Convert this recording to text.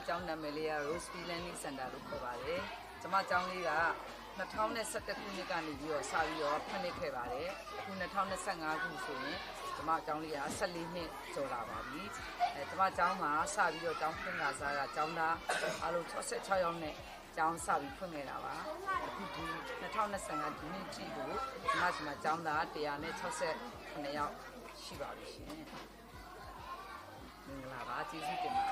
ကျောင်းနာမည်လေးက Rosefield Learning Center လို့ခေါ်ပါတယ်ကျမကျောင်းလေးက2011ခုနှစ်ကနေပြီးတော့စပြီးတော့ဖွင့်လှစ်ခဲ့ပါတယ်အခု2025ခုဆိုရင်ကျမကျောင်းလေးက14နှစ်ကျော်လာပါပြီကျမကျောင်းမှာစပြီးတော့ကျောင်းဖွင့်ခါစားကကျောင်းသားအားလုံး66ယောက်နဲ့ကျောင်းစပြီးဖွင့်ခဲ့တာပါအခုဒီ2025ဒီနှစ်ထိကိုကျမကျောင်းသား169ယောက်ရှိပါပြီရှင်မင်္ဂလာပါကျေးဇူးတင်ပါ